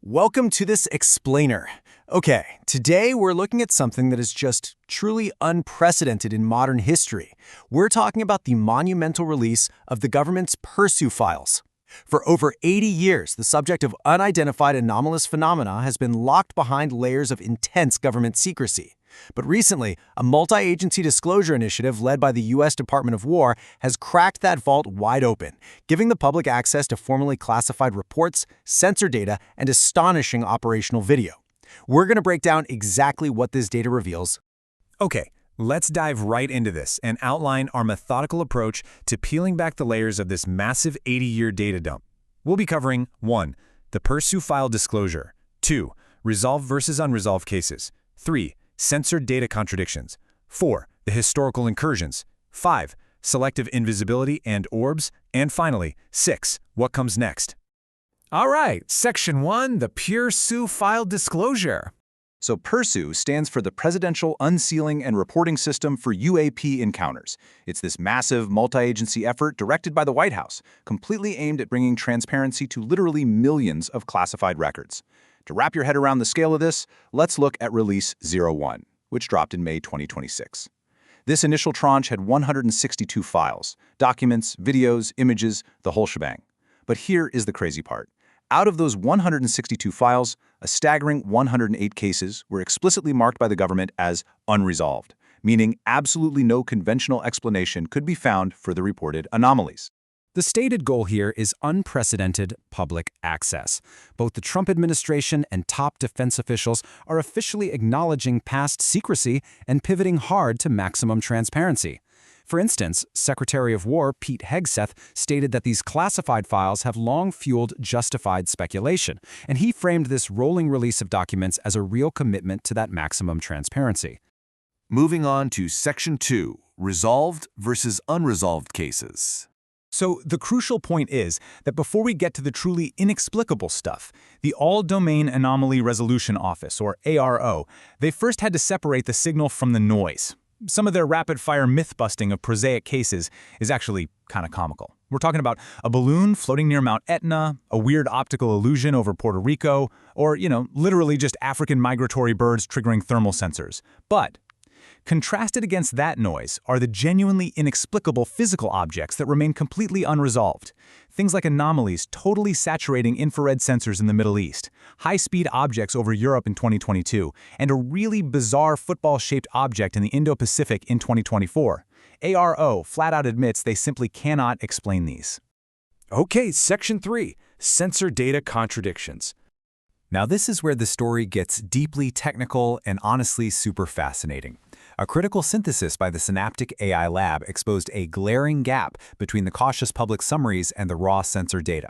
Welcome to this explainer. Okay, today we're looking at something that is just truly unprecedented in modern history. We're talking about the monumental release of the government's Pursu files. For over 80 years, the subject of unidentified anomalous phenomena has been locked behind layers of intense government secrecy. But recently, a multi-agency disclosure initiative led by the U.S. Department of War has cracked that vault wide open, giving the public access to formally classified reports, sensor data, and astonishing operational video. We're going to break down exactly what this data reveals. Okay, let's dive right into this and outline our methodical approach to peeling back the layers of this massive 80-year data dump. We'll be covering 1. The Pursu file disclosure. 2. Resolved versus unresolved cases. 3. Censored data contradictions. 4. The historical incursions. 5. Selective invisibility and orbs. And finally, 6. What comes next? All right, Section 1, the Pursu file disclosure. So Pursu stands for the Presidential Unsealing and Reporting System for UAP Encounters. It's this massive multi-agency effort directed by the White House, completely aimed at bringing transparency to literally millions of classified records. To wrap your head around the scale of this, let's look at Release 01, which dropped in May 2026. This initial tranche had 162 files, documents, videos, images, the whole shebang. But here is the crazy part. Out of those 162 files, a staggering 108 cases were explicitly marked by the government as unresolved, meaning absolutely no conventional explanation could be found for the reported anomalies. The stated goal here is unprecedented public access. Both the Trump administration and top defense officials are officially acknowledging past secrecy and pivoting hard to maximum transparency. For instance, Secretary of War Pete Hegseth stated that these classified files have long fueled justified speculation, and he framed this rolling release of documents as a real commitment to that maximum transparency. Moving on to Section 2, Resolved versus Unresolved Cases. So the crucial point is that before we get to the truly inexplicable stuff, the All-Domain Anomaly Resolution Office, or ARO, they first had to separate the signal from the noise. Some of their rapid-fire myth-busting of prosaic cases is actually kind of comical. We're talking about a balloon floating near Mount Etna, a weird optical illusion over Puerto Rico, or, literally just African migratory birds triggering thermal sensors. But contrasted against that noise are the genuinely inexplicable physical objects that remain completely unresolved. Things like anomalies totally saturating infrared sensors in the Middle East, high-speed objects over Europe in 2022, and a really bizarre football-shaped object in the Indo-Pacific in 2024. ARO flat out admits they simply cannot explain these. Okay, Section 3, Sensor Data Contradictions. Now this is where the story gets deeply technical and honestly super fascinating. A critical synthesis by the Synaptic AI Lab exposed a glaring gap between the cautious public summaries and the raw sensor data.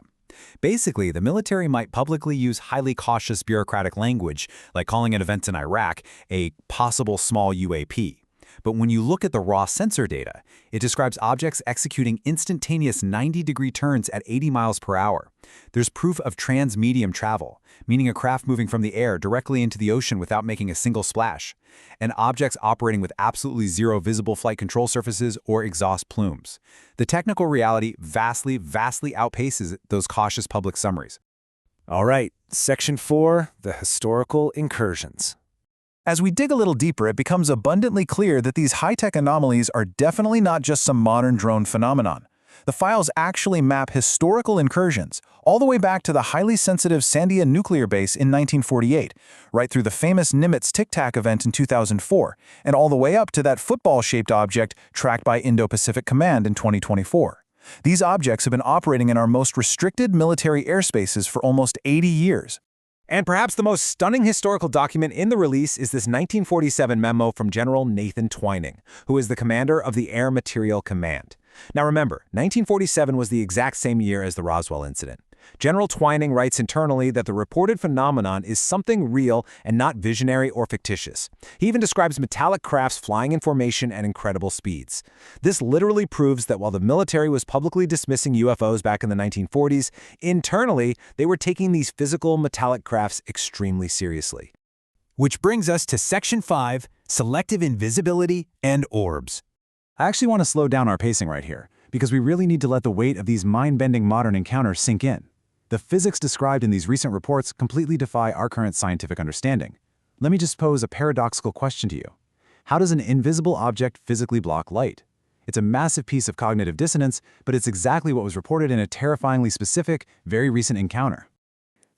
Basically, the military might publicly use highly cautious bureaucratic language, like calling an event in Iraq a possible small UAP. But when you look at the raw sensor data, it describes objects executing instantaneous 90-degree turns at 80 miles per hour. There's proof of trans-medium travel, meaning a craft moving from the air directly into the ocean without making a single splash, and objects operating with absolutely zero visible flight control surfaces or exhaust plumes. The technical reality vastly outpaces those cautious public summaries. All right, Section 4, the Historical Incursions. As we dig a little deeper, it becomes abundantly clear that these high-tech anomalies are definitely not just some modern drone phenomenon. The files actually map historical incursions, all the way back to the highly sensitive Sandia nuclear base in 1948, right through the famous Nimitz Tic Tac event in 2004, and all the way up to that football-shaped object tracked by Indo-Pacific Command in 2024. These objects have been operating in our most restricted military airspaces for almost 80 years. And perhaps the most stunning historical document in the release is this 1947 memo from General Nathan Twining, who is the commander of the Air Materiel Command. Now remember, 1947 was the exact same year as the Roswell incident. General Twining writes internally that the reported phenomenon is something real and not visionary or fictitious. He even describes metallic crafts flying in formation at incredible speeds. This literally proves that while the military was publicly dismissing UFOs back in the 1940s, internally they were taking these physical metallic crafts extremely seriously. Which brings us to Section 5, Selective Invisibility and Orbs. I actually want to slow down our pacing right here, because we really need to let the weight of these mind-bending modern encounters sink in. The physics described in these recent reports completely defy our current scientific understanding. Let me just pose a paradoxical question to you. How does an invisible object physically block light? It's a massive piece of cognitive dissonance, but it's exactly what was reported in a terrifyingly specific, very recent encounter.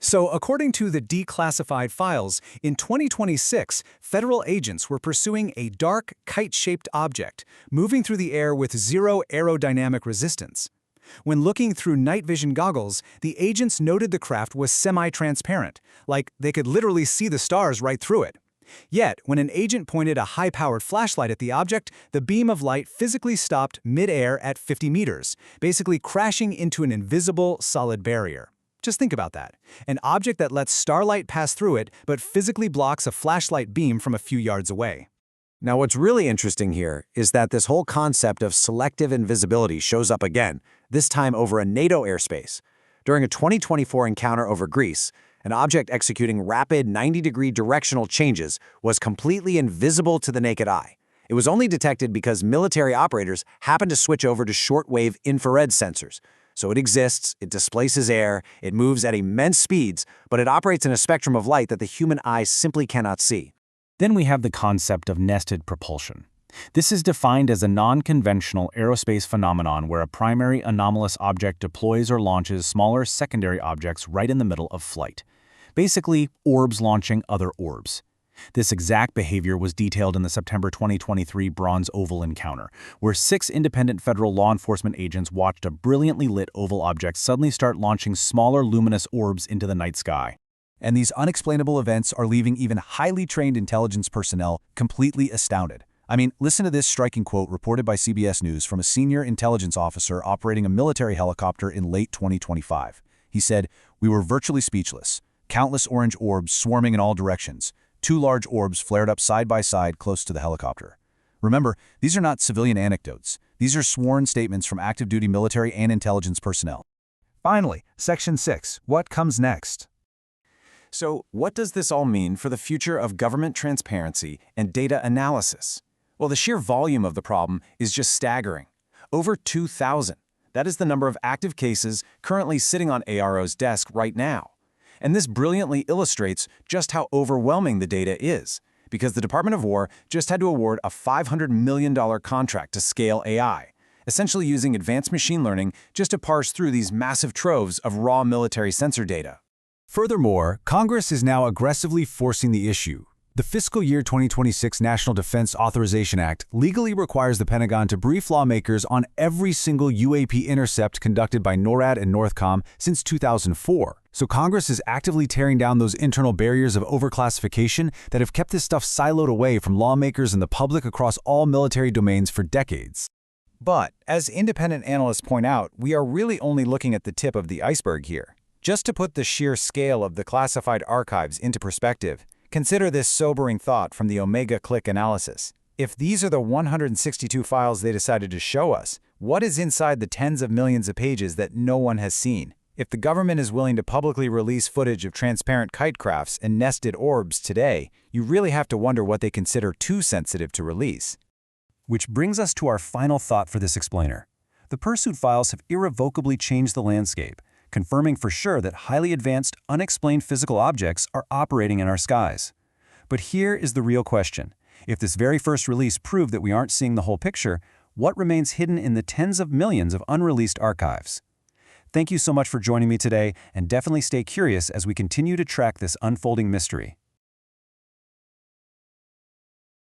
So, according to the declassified files, in 2026, federal agents were pursuing a dark, kite-shaped object, moving through the air with zero aerodynamic resistance. When looking through night vision goggles, the agents noted the craft was semi-transparent, like they could literally see the stars right through it. Yet, when an agent pointed a high-powered flashlight at the object, the beam of light physically stopped mid-air at 50 meters, basically crashing into an invisible, solid barrier. Just think about that. An object that lets starlight pass through it, but physically blocks a flashlight beam from a few yards away. Now, what's really interesting here is that this whole concept of selective invisibility shows up again, this time over a NATO airspace. During a 2024 encounter over Greece, an object executing rapid 90-degree directional changes was completely invisible to the naked eye. It was only detected because military operators happened to switch over to shortwave infrared sensors. So it exists, it displaces air, it moves at immense speeds, but it operates in a spectrum of light that the human eye simply cannot see. Then we have the concept of nested propulsion. This is defined as a non-conventional aerospace phenomenon where a primary anomalous object deploys or launches smaller secondary objects right in the middle of flight. Basically, orbs launching other orbs. This exact behavior was detailed in the September 2023 Bronze Oval encounter, where 6 independent federal law enforcement agents watched a brilliantly lit oval object suddenly start launching smaller luminous orbs into the night sky. And these unexplainable events are leaving even highly trained intelligence personnel completely astounded. I mean, listen to this striking quote reported by CBS News from a senior intelligence officer operating a military helicopter in late 2025. He said, "We were virtually speechless. Countless orange orbs swarming in all directions. 2 large orbs flared up side by side close to the helicopter." Remember, these are not civilian anecdotes. These are sworn statements from active-duty military and intelligence personnel. Finally, Section 6. What comes next? So, what does this all mean for the future of government transparency and data analysis? Well, the sheer volume of the problem is just staggering. Over 2,000. That is the number of active cases currently sitting on ARO's desk right now. And this brilliantly illustrates just how overwhelming the data is, because the Department of War just had to award a $500 million contract to scale AI, essentially using advanced machine learning just to parse through these massive troves of raw military sensor data. Furthermore, Congress is now aggressively forcing the issue. The fiscal year 2026 National Defense Authorization Act legally requires the Pentagon to brief lawmakers on every single UAP intercept conducted by NORAD and NORTHCOM since 2004. So Congress is actively tearing down those internal barriers of overclassification that have kept this stuff siloed away from lawmakers and the public across all military domains for decades. But, as independent analysts point out, we are really only looking at the tip of the iceberg here. Just to put the sheer scale of the classified archives into perspective, consider this sobering thought from the Omega Click analysis. If these are the 162 files they decided to show us, what is inside the tens of millions of pages that no one has seen? If the government is willing to publicly release footage of transparent kite crafts and nested orbs today, you really have to wonder what they consider too sensitive to release. Which brings us to our final thought for this explainer. The Pursuit files have irrevocably changed the landscape, confirming for sure that highly advanced, unexplained physical objects are operating in our skies. But here is the real question. If this very first release proved that we aren't seeing the whole picture, what remains hidden in the tens of millions of unreleased archives? Thank you so much for joining me today, and definitely stay curious as we continue to track this unfolding mystery.